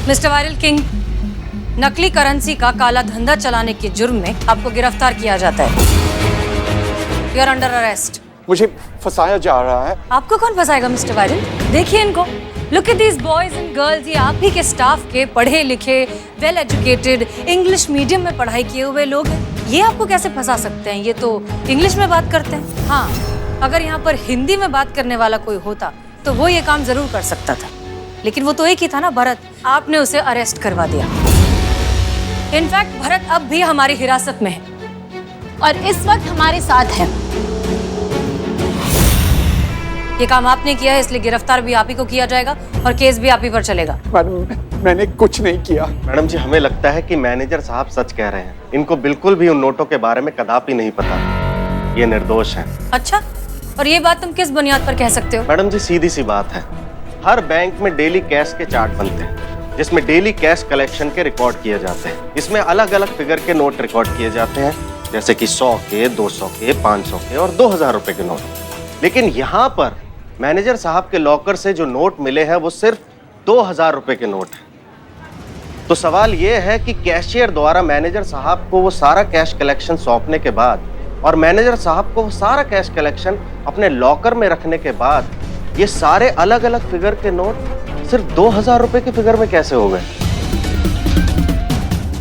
Mister viral king, नकली currency का काला धंधा चलाने के जुर्म में आपको गिरफ्तार किया जाता है। You are under arrest. मुझे फंसाया जा रहा है। आपको कौन फंसाएगा मिस्टर वायरल? देखिए इनको, look at these boys and girls. ये आप ही के स्टाफ के पढ़े लिखे, वेल एजुकेटेड, इंग्लिश मीडियम में पढ़ाई किए हुए लोग हैं। ये आपको कैसे फंसा सकते हैं? ये तो इंग्लिश में बात करते हैं। हाँ, अगर यहाँ पर हिंदी में बात करने वाला कोई होता तो वो ये काम जरूर कर सकता था, लेकिन वो तो एक ही था ना, भरत। आपने उसे अरेस्ट करवा दिया। इनफैक्ट भरत अब भी हमारी हिरासत में है और इस वक्त हमारे साथ है। ये काम आपने किया है, इसलिए गिरफ्तार भी आप ही को किया जाएगा और केस भी आप ही पर चलेगा। मैंने कुछ नहीं किया। मैडम जी, हमें लगता है कि मैनेजर साहब सच कह रहे हैं। इनको बिल्कुल भी उन नोटों के बारे में कदापि नहीं पता। ये निर्दोष हैं। अच्छा, और ये बात तुम किस बुनियाद पर कह सकते हो? मैडम जी, सीधी सी बात है। हर बैंक में डेली कैश के चार्ट बनते हैं, जिसमें डेली कैश कलेक्शन के रिकॉर्ड किए जाते हैं। इसमें अलग अलग फिगर के नोट रिकॉर्ड किए जाते हैं, जैसे कि 100 के, 200 के, 500 के और 2000 रुपए के नोट। लेकिन यहाँ पर मैनेजर साहब के लॉकर से जो नोट मिले हैं वो सिर्फ 2000 रुपए के नोट हैं। तो सवाल ये है कि कैशियर द्वारा मैनेजर साहब को वो सारा कैश कलेक्शन सौंपने के बाद और मैनेजर साहब को वो सारा कैश कलेक्शन अपने लॉकर में रखने के बाद ये सारे अलग अलग फिगर के नोट सिर्फ 2000 रुपए के फिगर में कैसे हो गए?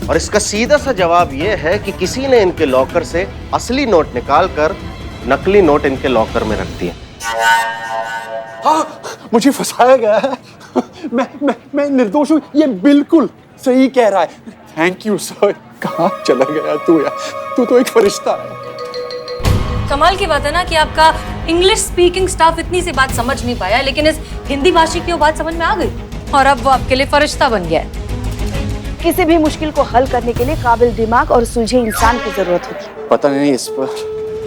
और इसका सीधा सा जवाब ये है कि किसी ने इनके लॉकर से असली नोट निकाल कर नकली नोट इनके लॉकर में रख दिए। हाँ, मुझे फंसाया गया है। मैं निर्दोष हूँ। ये बिल्कुल सही कह रहा है। Thank you sir. कहाँ चला गया तू यार? तू तो एक फरिश्ता है। कमाल की बात है ना कि आपका इंग्लिश स्पीकिंग स्टाफ इतनी सी बात समझ नहीं पाया, लेकिन इस हिंदी भाषी की वो बात समझ में आ गई और अब वो आपके लिए फरिश्ता बन गया है। किसी भी मुश्किल को हल करने के लिए काबिल दिमाग और सूझे इंसान की जरूरत होती है। पता नहीं इस पर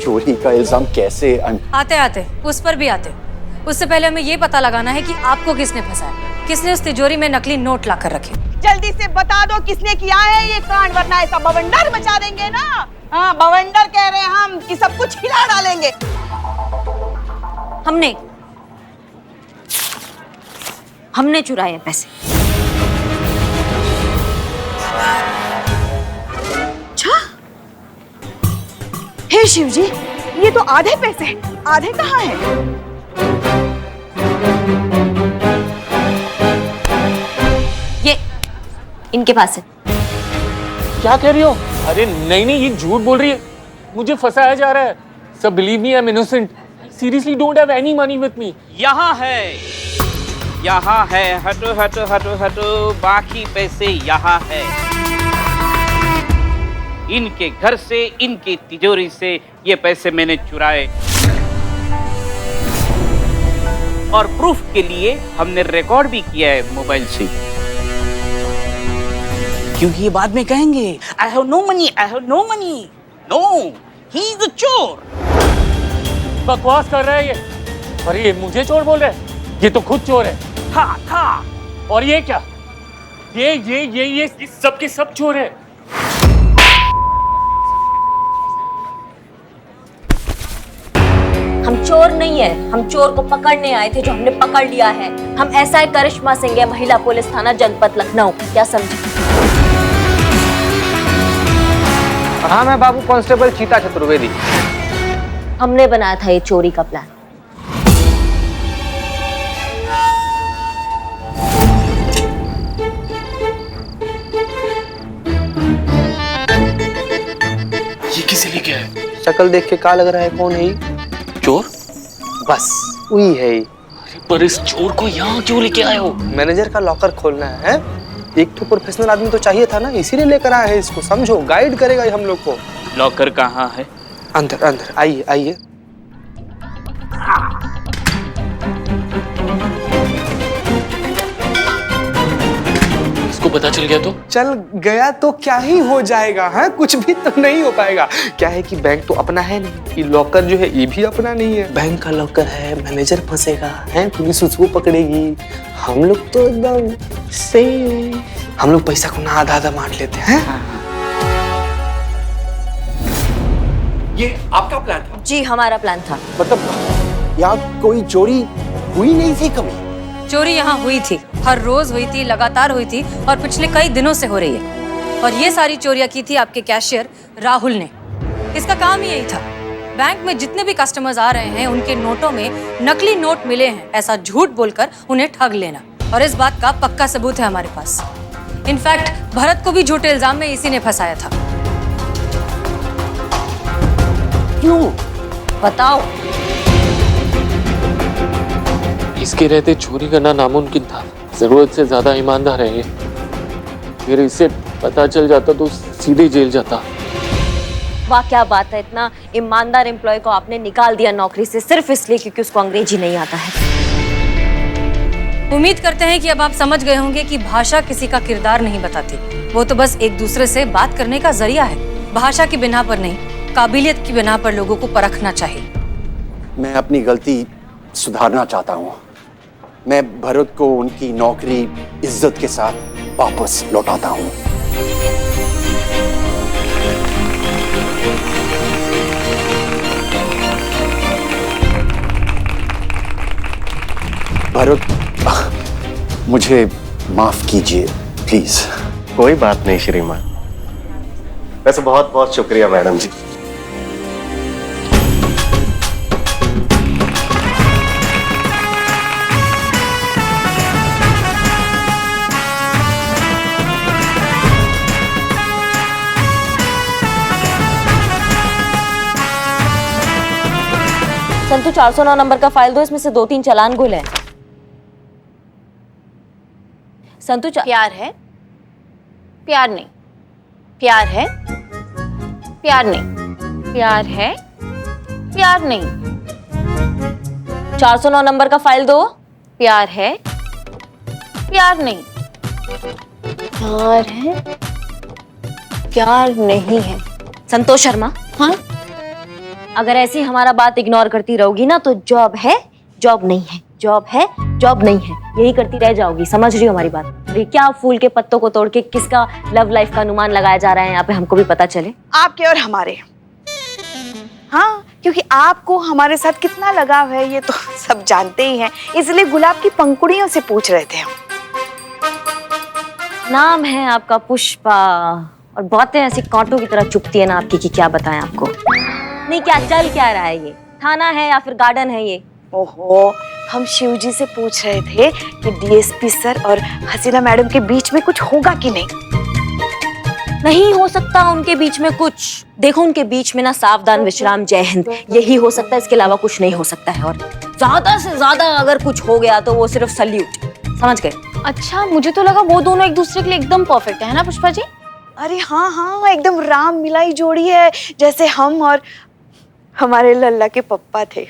चोरी का इल्जाम कैसे आते आते उस पर भी आते। उससे पहले हमें ये पता लगाना है कि आपको किसने फंसाया, किसने उस तिजोरी में नकली नोट लाकर रखे। जल्दी से बता दो किसने किया है ये कांड, वरना ऐसा बवंडर मचा देंगे ना। हाँ, बवंडर कह रहे हैं हम कि सब कुछ हिला डालेंगे। हमने चुराए पैसे। अच्छा, हे शिव जी, ये तो आधे पैसे, आधे कहाँ हैं? ये इनके पास है। क्या कह रही हो? अरे नहीं नहीं, ये झूठ बोल रही है। मुझे फंसाया जा रहा है। सब believe me, I am innocent. Seriously don't have any money with me. यहाँ है, यहाँ है। हटो हटो हटो हटो, बाकी पैसे यहाँ है। इनके घर से, इनकी तिजोरी से ये पैसे मैंने चुराए और प्रूफ के लिए हमने रिकॉर्ड भी किया है मोबाइल से, क्योंकि ये बाद में कहेंगे I have no money, I have no money. No, he is a चोर। बकवास कर रहा है ये। अरे ये मुझे चोर बोल रहा है? ये तो खुद चोर है। था। और ये क्या? ये सब के सब चोर है। हम चोर नहीं है, हम चोर को पकड़ने आए थे जो हमने पकड़ लिया है। हम एसआई करिश्मा सिंह, महिला पुलिस थाना जनपद लखनऊ। क्या समझे? हाँ, मैं बाबू कांस्टेबल चीता चतुर्वेदी। हमने बनाया था ये चोरी का प्लान। ये किसे लेके आए? शक्ल देख के क्या लग रहा है? कौन है ये? चोर? बस वही है ये। पर इस चोर को यहाँ क्यों लेके आए हो? मैनेजर का लॉकर खोलना है। एक तो प्रोफेशनल आदमी तो चाहिए था ना, इसीलिए लेकर आए हैं इसको। समझो, गाइड करेगा ये हम लोग को। लॉकर कहाँ है? अंदर अंदर आइए आइए। इसको पता चल गया तो? चल गया तो क्या ही हो जाएगा? है कुछ भी तो नहीं हो पाएगा। क्या है कि बैंक तो अपना है नहीं, ये लॉकर जो है ये भी अपना नहीं है। बैंक का लॉकर है, मैनेजर फंसेगा, है पुलिस उसको पकड़ेगी। हम लोग तो एकदम सही। हम लोग पैसा को ना आधा आधा बांट लेते हैं। ये आपका प्लान था? जी, हमारा प्लान था। मतलब यहाँ कोई चोरी हुई नहीं थी कभी? चोरी यहाँ हुई थी, हर रोज हुई थी, लगातार हुई थी और पिछले कई दिनों से हो रही है। और ये सारी चोरियां की थी आपके कैशियर राहुल ने। इसका काम ही यही था, बैंक में जितने भी कस्टमर्स आ रहे हैं उनके नोटों में नकली नोट मिले हैं ऐसा झूठ बोलकर उन्हें ठग लेना। और इस बात का पक्का सबूत है हमारे पास। इनफैक्ट भरत को भी झूठे इल्जाम में इसी ने फंसाया था। क्यों? बताओ। इसके रहते चोरी करना नामुमकिन था। जरूरत से ज्यादा ईमानदार है ये। फिर इसे पता चल जाता तो सीधे जेल जाता। वाह क्या बात है, इतना ईमानदार एम्प्लॉय को आपने निकाल दिया नौकरी से सिर्फ इसलिए क्योंकि उसको अंग्रेजी नहीं आता है। उम्मीद करते हैं कि अब आप समझ गए होंगे कि भाषा किसी का किरदार नहीं बताती, वो तो बस एक दूसरे से बात करने का जरिया है। भाषा की बिना पर नहीं, काबिलियत की बिना पर लोगों को परखना चाहिए। मैं अपनी गलती सुधारना चाहता हूँ। मैं भरत को उनकी नौकरी इज्जत के साथ वापस लौटाता हूँ। भरत, मुझे माफ कीजिए प्लीज। कोई बात नहीं श्रीमान। वैसे बहुत बहुत शुक्रिया मैडम जी। संतु 409 नंबर का फाइल दो, इसमें से 2-3 चालान गुल है। संतु प्यार है, प्यार नहीं, प्यार है, प्यार नहीं, प्यार है, प्यार नहीं। 409 नंबर का फाइल दो। प्यार है, प्यार नहीं, प्यार है, प्यार नहीं है। संतोष शर्मा, हाँ, अगर ऐसी हमारा बात इग्नोर करती रहोगी ना तो जॉब है, जॉब नहीं है, जॉब है, जॉब नहीं है, यही करती रह जाओगी। समझ रही हो हमारी बात? अरे क्या फूल के पत्तों को तोड़ के किसका लव लाइफ का अनुमान लगाया जा रहा है यहाँ पे, हमको भी पता चले। आपके और हमारे। हाँ, क्योंकि आपको हमारे साथ कितना लगाव है ये तो सब जानते ही हैं, इसलिए गुलाब की पंखुड़ियों से पूछ रहे थे हम। नाम है आपका पुष्पा और बातें ऐसी कांटों की तरह चुभती है ना आपकी कि क्या बताएं आपको। नहीं क्या चल क्या रहा है ये? थाना है या फिर गार्डन है ये? ओहो, हम शिवजी से पूछ रहे थे कि डीएसपी सर और हसीना मैडम के बीच में कुछ होगा कि नहीं। नहीं हो सकता उनके बीच में कुछ। देखो उनके बीच में ना सावधान विश्राम जय हिंद यही हो सकता है, इसके अलावा कुछ नहीं हो सकता है। और ज्यादा से ज्यादा अगर कुछ हो गया तो वो सिर्फ सल्यूट। समझ गए? अच्छा, मुझे तो लगा वो दोनों एक दूसरे के लिए एकदम परफेक्ट है ना पुष्पा जी? अरे हाँ हाँ, एकदम राम मिलाई जोड़ी है, जैसे हम और हमारे लल्ला के पप्पा थे।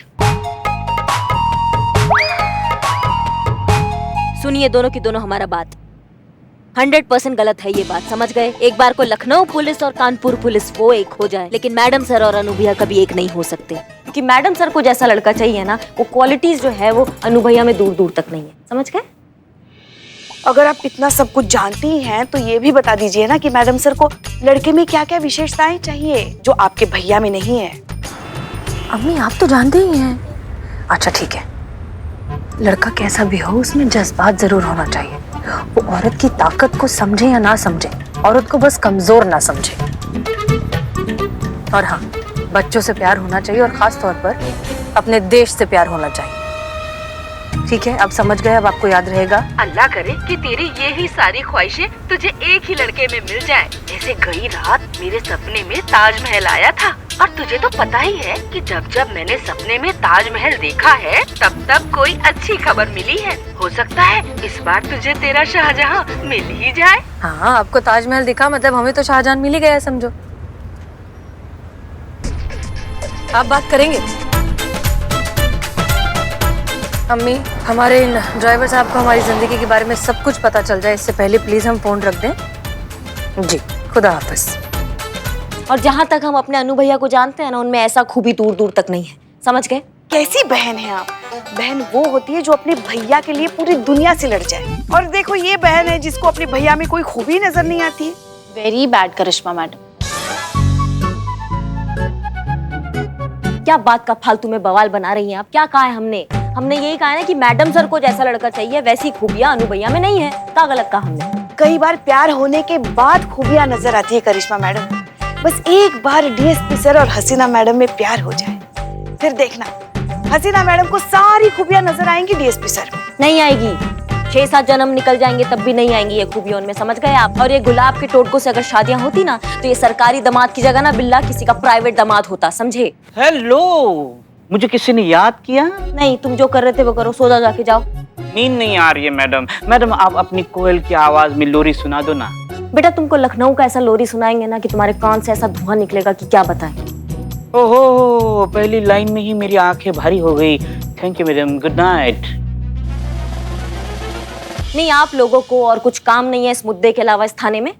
सुनिए दोनों की दोनों हमारा बात 100% गलत है ये बात, समझ गए? एक बार को लखनऊ पुलिस और कानपुर पुलिस वो एक हो जाए, लेकिन मैडम सर और अनु भैया कभी एक नहीं हो सकते, क्योंकि मैडम सर को जैसा लड़का चाहिए ना, वो क्वालिटीज जो है वो अनु भैया में दूर दूर तक नहीं है। समझ गए? अगर आप इतना सब कुछ जानती हैं तो ये भी बता दीजिए ना कि मैडम सर को लड़के में क्या क्या विशेषताएं चाहिए जो आपके भैया में नहीं है। अम्मी आप तो जानते ही हैं। अच्छा ठीक है, लड़का कैसा भी हो उसमें जज्बात जरूर होना चाहिए। वो औरत की ताकत को समझे या ना समझे, औरत को बस कमजोर ना समझे। और हाँ, बच्चों से प्यार होना चाहिए और खास तौर पर अपने देश से प्यार होना चाहिए। ठीक है, अब समझ गए, अब आपको याद रहेगा। अल्लाह करे कि तेरी ये ही सारी ख्वाहिशें तुझे एक ही लड़के में मिल जाए। जैसे गई रात मेरे सपने में ताजमहल आया था, और तुझे तो पता ही है कि जब जब मैंने सपने में ताजमहल देखा है तब तब कोई अच्छी खबर मिली है। हो सकता है इस बार तुझे तेरा शाहजहां मिल ही जाए। हाँ, आपको ताजमहल दिखा मतलब हमें तो शाहजहां मिल ही गया, समझो। आप बात करेंगे? अम्मी, हमारे इन ड्राइवर साहब को हमारी जिंदगी के बारे में सब कुछ पता चल जाए, इससे पहले प्लीज हम फोन रख दें। जी, खुदा हाफिज। और जहाँ तक हम अपने अनु भैया को जानते हैं ना, उनमें ऐसा खूबी दूर दूर तक नहीं है। समझ गए? कैसी बहन है आप? बहन वो होती है जो अपने भैया के लिए पूरी दुनिया से लड़ जाए, और देखो ये बहन है जिसको अपने भैया में कोई खूबी नजर नहीं आती है। वेरी बैड करिश्मा मैडम। क्या बात का फालतू में बवाल बना रही हैं आप? क्या कहा है हमने? हमने यही कहा ना कि मैडम सर को जैसा लड़का चाहिए वैसी खूबियां अनु भैया में नहीं है। क्या गलत कहा हमने? कई बार प्यार होने के बाद खूबियां नजर आती है करिश्मा मैडम। बस एक बार डीएसपी सर और हसीना मैडम में प्यार हो जाए, फिर देखना हसीना मैडम को सारी खूबियां नजर आएंगी डीएसपी सर में। नहीं आएगी। 6-7 जन्म निकल जाएंगे तब भी नहीं आएंगी ये खूबियां उनमें, समझ गए आप? और ये गुलाब के टोटकों से अगर शादियां होती ना तो ये सरकारी दामाद की जगह ना बिल्ला किसी का प्राइवेट दामाद होता, समझे? हेलो, मुझे किसी ने याद किया? नहीं, तुम जो कर रहे थे वो करो, सो जाके जाओ। नींद नहीं आ रही है मैडम। मैडम आप अपनी कोयल की आवाज में लोरी सुना दो ना। बेटा तुमको लखनऊ का ऐसा लोरी सुनाएंगे ना कि तुम्हारे कान से ऐसा धुआं निकलेगा कि क्या बताएं। ओहो, पहली लाइन में ही मेरी आंखें भारी हो गई। Thank you madam, good night. नहीं, आप लोगों को और कुछ काम नहीं है इस मुद्दे के अलावा इस थाने में?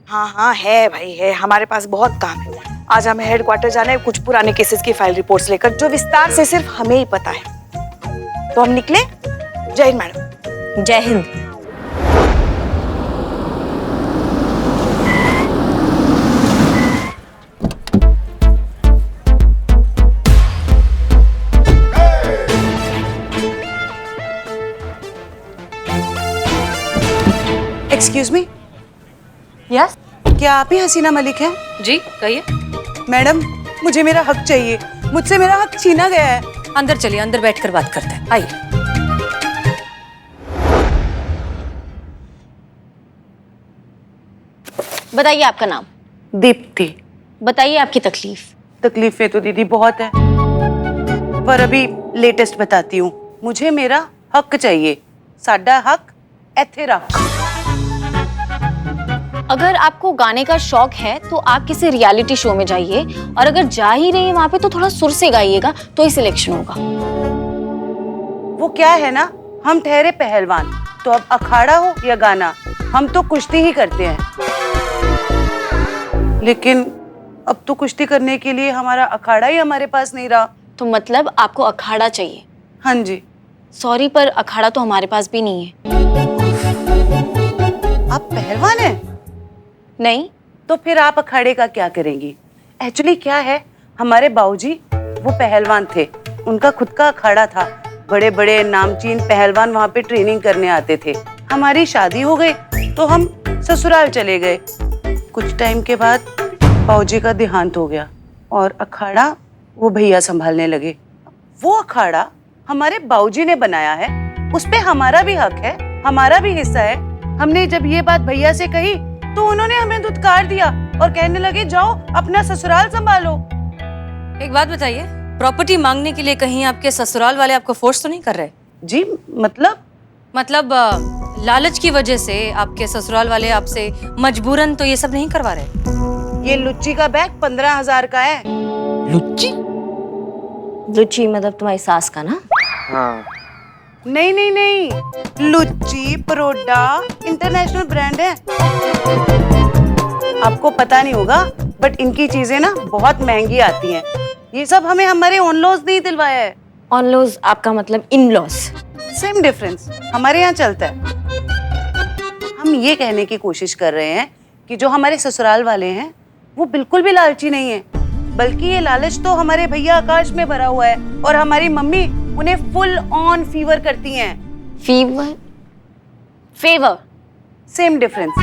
हाँ हाँ है भाई है, हमारे पास बहुत काम है। आज हमें हेडक्वार्टर जाना है कुछ पुराने केसेस की फाइल रिपोर्ट्स लेकर, जो विस्तार से सिर्फ हमें ही पता है। तो हम निकले। जय हिंद मैडम। जय हिंद। एक्सक्यूज मी, यस क्या आप ही हसीना मलिक हैं? जी कहिए। मैडम मुझे मेरा हक चाहिए, मुझसे मेरा हक छीना गया है। अंदर चलिए, अंदर बैठकर बात करते हैं, आइए। बताइए आपका नाम। दीप्ति। बताइए आपकी तकलीफ। तकलीफें तो दीदी बहुत है, पर अभी लेटेस्ट बताती हूँ। मुझे मेरा हक चाहिए, साडा हक एथे रख। अगर आपको गाने का शौक है तो आप किसी रियलिटी शो में जाइए, और अगर जा ही रही है वहां पे तो थोड़ा सुर से गाइएगा तो ही सिलेक्शन होगा। वो क्या है ना, हम ठहरे पहलवान, तो अब अखाड़ा हो या गाना हम तो कुश्ती ही करते हैं। लेकिन अब तो कुश्ती करने के लिए हमारा अखाड़ा ही हमारे पास नहीं रहा। तो मतलब आपको अखाड़ा चाहिए? हाँ जी। सॉरी, पर अखाड़ा तो हमारे पास भी नहीं है। आप पहलवान हैं? नहीं। तो फिर आप अखाड़े का क्या करेंगी? एक्चुअली क्या है, हमारे बाबूजी वो पहलवान थे, उनका खुद का अखाड़ा था। बड़े बड़े नामचीन पहलवान वहाँ पे ट्रेनिंग करने आते थे। हमारी शादी हो गई तो हम ससुराल चले गए। कुछ टाइम के बाद बाबूजी का देहांत हो गया और अखाड़ा वो भैया संभालने लगे। वो अखाड़ा हमारे बाबूजी ने बनाया है, उस पे हमारा भी हक है, हमारा भी हिस्सा है। हमने जब ये बात भैया से कही तो उन्होंने हमें धुतकार दिया और कहने लगे जाओ अपना ससुराल संभालो। एक बात बताइए, प्रॉपर्टी मांगने के लिए कहीं आपके ससुराल वाले आपको फोर्स तो नहीं कर रहे? जी मतलब लालच की वजह से आपके ससुराल वाले आपसे मजबूरन तो ये सब नहीं करवा रहे? ये लुच्ची का बैग 15,000 का है। लुच्ची? लुच्ची मतलब तुम्हारी सास का ना? हाँ। नहीं नहीं नहीं, लुच्ची परोडा इंटरनेशनल ब्रांड है। आपको पता नहीं होगा बट इनकी चीजें ना बहुत महंगी आती हैं। ये सब हमें हमारे ऑन लॉज नहीं दिलवाया है। ऑन लॉज आपका मतलब इन लॉज? सेम डिफरेंस हमारे यहाँ चलता है। हम ये कहने की कोशिश कर रहे हैं कि जो हमारे ससुराल वाले हैं वो बिल्कुल भी लालची नहीं है, बल्कि ये लालच तो हमारे भैया आकाश में भरा हुआ है और हमारी मम्मी उन्हें फुल ऑन फीवर करती हैं। फीवर? फेवर? Same difference.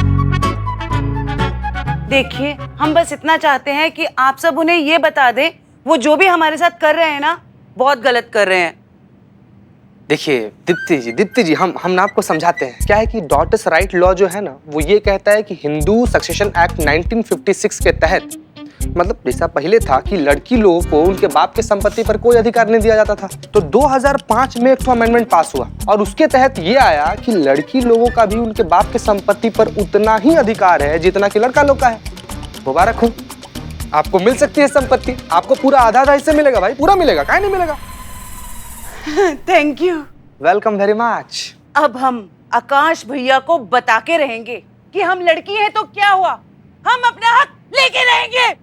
देखिए, हम बस इतना चाहते हैं कि आप सब उन्हें ये बता दें, वो जो भी हमारे साथ कर रहे हैं ना, बहुत गलत कर रहे हैं। देखिए दीप्ति जी हम ना आपको समझाते हैं। क्या है कि डॉटर्स राइट लॉ जो है ना, वो ये कहता है कि हिंदू सक्सेशन एक्ट 1956 के तहत, मतलब जैसा पहले था कि लड़की लोगों को उनके बाप के संपत्ति पर कोई अधिकार नहीं दिया जाता था, तो 2005 में एक अमेंडमेंट पास हुआ और उसके तहत ये आया कि लड़की लोगों का भी उनके बाप के संपत्ति पर उतना ही अधिकार है जितना कि लड़का लोग का है। मुबारक हो, आपको मिल सकती है संपत्ति, आपको पूरा आधा हिस्सा मिलेगा भाई, पूरा मिलेगा, काहे नहीं मिलेगा। Thank you, welcome very much. अब हम आकाश भैया को बता के रहेंगे कि हम लड़की हैं तो क्या हुआ, हम अपना हक लेके रहेंगे।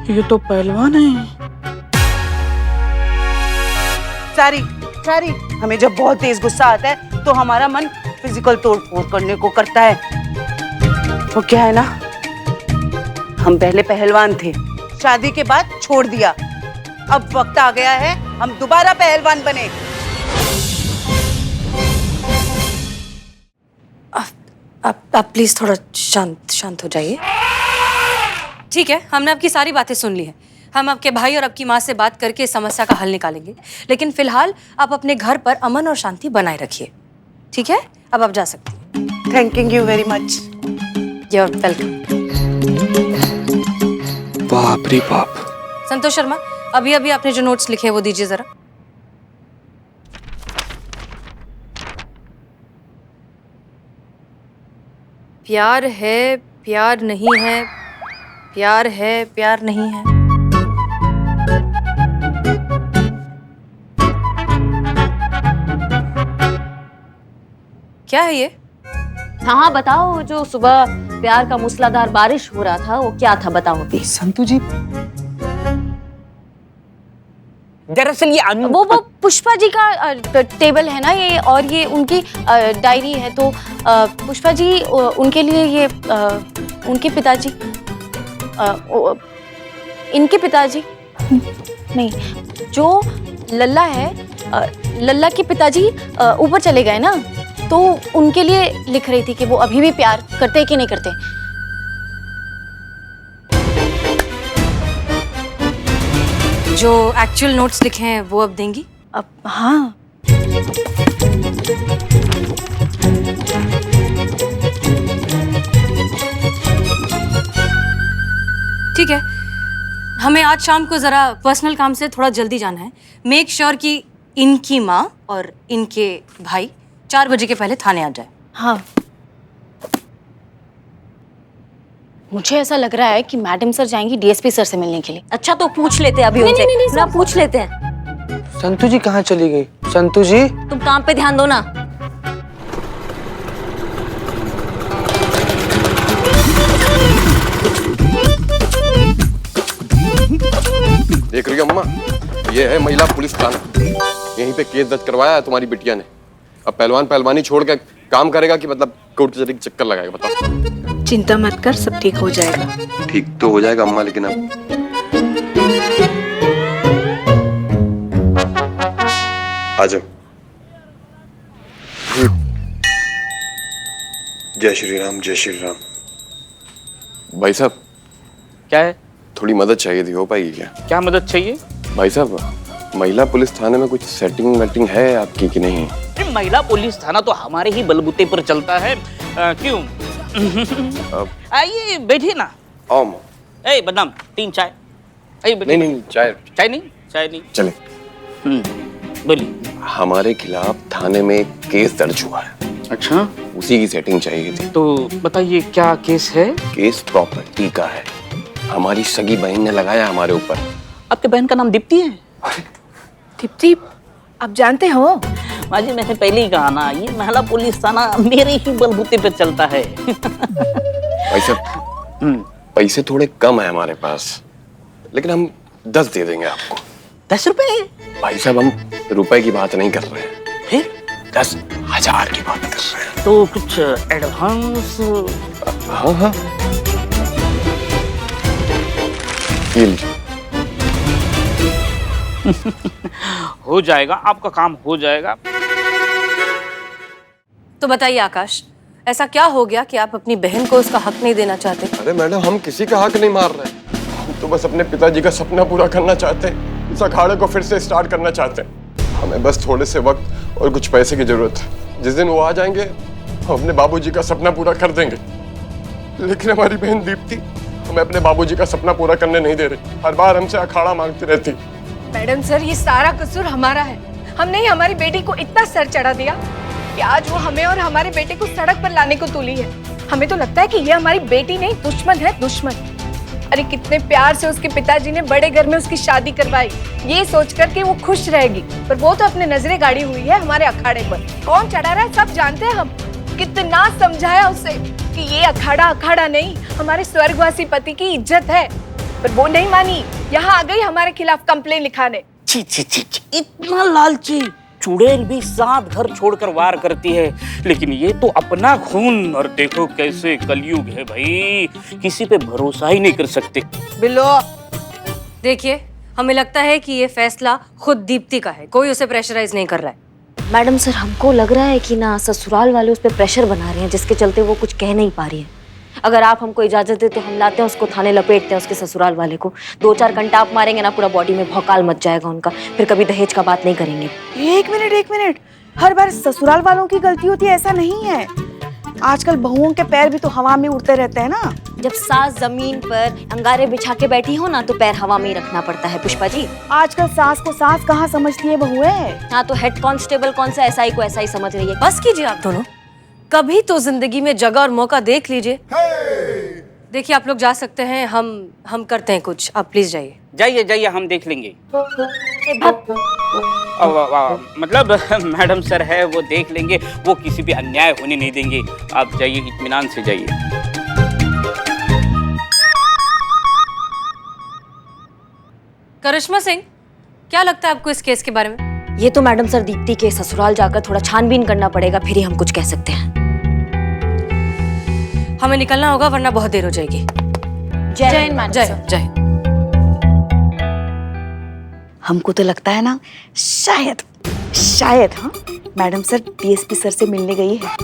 ये तो पहलवान है। सारी हमें जब बहुत तेज गुस्सा आता है तो हमारा मन फिजिकल तोड़ फोड़ करने को करता है। वो क्या है ना, हम पहले पहलवान थे, शादी के बाद छोड़ दिया। अब वक्त आ गया है हम दोबारा पहलवान बने। आप प्लीज थोड़ा शांत हो जाइए। ठीक है, हमने आपकी सारी बातें सुन ली हैं। हम आपके भाई और आपकी माँ से बात करके इस समस्या का हल निकालेंगे, लेकिन फिलहाल आप अपने घर पर अमन और शांति बनाए रखिए। ठीक है, अब आप जा सकती हैं। Thank you very much. You are welcome. बाप रे बाप। संतोष शर्मा, अभी अभी आपने जो नोट्स लिखे हैं वो दीजिए जरा। प्यार है, प्यार नहीं है, प्यार है, प्यार नहीं है। क्या है ये? हाँ बताओ, जो सुबह प्यार का मूसलाधार बारिश हो रहा था वो क्या था, बताओ अभी। संतू जी, दरअसल ये अनु वो पुष्पा जी का टेबल है ना ये, और ये उनकी डायरी है। तो पुष्पा जी उनके लिए ये उनके पिताजी, इनके पिताजी नहीं, जो लल्ला है, लल्ला के पिताजी ऊपर चले गए ना, तो उनके लिए लिख रही थी कि वो अभी भी प्यार करते कि नहीं करते। जो एक्चुअल नोट्स लिखे हैं वो अब देंगी? अब हाँ, ठीक है, हमें आज शाम को जरा पर्सनल काम से थोड़ा जल्दी जाना है। मेक श्योर कि इनकी माँ और इनके भाई 4 बजे के पहले थाने आ जाए। हाँ। मुझे ऐसा लग रहा है कि मैडम सर जाएंगी डीएसपी सर से मिलने के लिए। अच्छा तो पूछ लेते हैं अभी उनसे। नहीं, ना पूछ लेते हैं। संतू जी कहाँ चली गई? संतू जी, तुम काम पे ध्यान दो ना। देख रही हो अम्मा, ये है महिला पुलिस थाना। यहीं पे केस दर्ज करवाया है तुम्हारी बिटिया ने। अब पहलवान पहलवानी छोड़ के काम करेगा कि मतलब कोर्ट कचहरी के चक्कर लगाएगा? बताओ। चिंता मत कर, सब ठीक हो जाएगा। ठीक तो हो जाएगा अम्मा, लेकिन अब आ जाओ। जय श्री राम, जय श्री राम। भाई साहब, क्या है? थोड़ी मदद चाहिए थी, हो पाएगी क्या? क्या मदद चाहिए? भाई साहब, महिला पुलिस थाने में कुछ सेटिंग वेटिंग है आपकी कि नहीं? महिला पुलिस थाना तो हमारे ही बलबूते पर चलता है। क्यों? आइए बैठिए ना। ए बदनाम, 3 चाय। आइए बैठिए। नहीं, चाय नहीं। चले। बोलिए। हमारे खिलाफ थाने में केस दर्ज हुआ है। अच्छा, उसी की सेटिंग चाहिए थी। तो बताइए क्या केस है? केस प्रॉपर्टी का है। हमारी सगी बहन ने लगाया हमारे ऊपर। आपके बहन का नाम दीप्ति है? दीप्ति, आप जानते हो? माँ जी, मैंने पहले ही कहा ना, ये महिला पुलिस थाना मेरे ही बलबूते पे चलता है। भाई साहब, पैसे थोड़े कम है हमारे पास, लेकिन हम 10 दे देंगे आपको। 10 रुपए? भाई साहब, हम रुपए की बात नहीं कर रहे हैं, फिर 10,000 की बात कर रहे हैं। तो कुछ एडवांस? हाँ, ये लीजिए। हो जाएगा, आपका काम हो जाएगा। तो बताइए आकाश, ऐसा क्या हो गया कि आप अपनी बहन को उसका हक नहीं देना चाहते? अरे मैडम, हम किसी का हक नहीं मार रहे, हम तो बस अपने पिताजी का सपना पूरा करना चाहते हैं। इस अखाड़े को फिर से स्टार्ट करना चाहते हैं। हमें बस थोड़े से वक्त और कुछ पैसे की जरूरत है। जिस दिन वो आ जाएंगे, हम अपने बाबूजी का सपना पूरा कर देंगे। लेकिन हमारी बहन दीप्ति हमें अपने बाबूजी का सपना पूरा करने नहीं दे रही। हर बार हमसे अखाड़ा मांगती रहती। मैडम सर, ये सारा कसूर हमारा है। हमने ही हमारी बेटी को इतना सर चढ़ा दिया कि आज वो हमें और हमारे बेटे को सड़क पर लाने को तुली है। हमें तो लगता है कि ये हमारी बेटी नहीं, दुश्मन है, दुश्मन। अरे कितने प्यार से उसके पिताजी ने बड़े घर में उसकी शादी करवाई, ये सोचकर कि वो खुश रहेगी, पर वो तो अपने नजरें गाड़ी हुई है हमारे अखाड़े पर। कौन चढ़ा रहा है सब जानते हैं हम। कितना समझाया उसे कि ये अखाड़ा नहीं, हमारे स्वर्गवासी पति की इज्जत है, पर वो नहीं मानी। यहाँ आ गई हमारे खिलाफ कंप्लेन लिखाने। छी, इतना लालची, चुड़ैल भी 7 घर छोड़कर वार करती है, लेकिन ये तो अपना खून। और देखो कैसे कलयुग है भाई, किसी पे भरोसा ही नहीं कर सकते। बिल्लो, देखिए हमें लगता है कि ये फैसला खुद दीप्ति का है, कोई उसे प्रेशराइज नहीं कर रहा है। मैडम सर, हमको लग रहा है कि ना ससुराल वाले उस पर प्रेशर बना रहे हैं, जिसके चलते वो कुछ कह नहीं पा रही है। अगर आप हमको इजाजत दे तो हम लाते हैं उसको थाने, लपेटते हैं उसके ससुराल वाले को। 2-4 घंटा आप मारेंगे ना, पूरा बॉडी में भौकाल मच जाएगा उनका, फिर कभी दहेज का बात नहीं करेंगे। एक मिनट, हर बार ससुराल वालों की गलती होती है ऐसा नहीं है। आजकल बहुओं के पैर भी तो हवा में उड़ते रहते हैं ना। जब सास जमीन पर अंगारे बिछा के बैठी हो ना, तो पैर हवा में ही रखना पड़ता है पुष्पा जी। आजकल सास को सास कहाँ समझती है बहुएं। हाँ, तो हेड कांस्टेबल कौन सा एसआई को ऐसा ही समझ रही है। बस कीजिए आप दोनों, कभी तो जिंदगी में जगह और मौका देख लीजिए। देखिए आप लोग जा सकते हैं, हम करते हैं कुछ, आप प्लीज जाइए। जाइए जाइए, हम देख लेंगे। मतलब मैडम सर है, वो देख लेंगे, वो किसी भी अन्याय होने नहीं देंगे। आप जाइए, इत्मीनान से जाइए। करिश्मा सिंह, क्या लगता है आपको इस केस के बारे में? ये तो मैडम सर दीप्ति के ससुराल जाकर थोड़ा छानबीन करना पड़ेगा, फिर ही हम कुछ कह सकते हैं। हमें निकलना होगा वरना बहुत देर हो जाएगी। जय मैडम जय सर। जय। हमको तो लगता है ना, शायद हाँ, मैडम सर डीएसपी सर से मिलने गई है।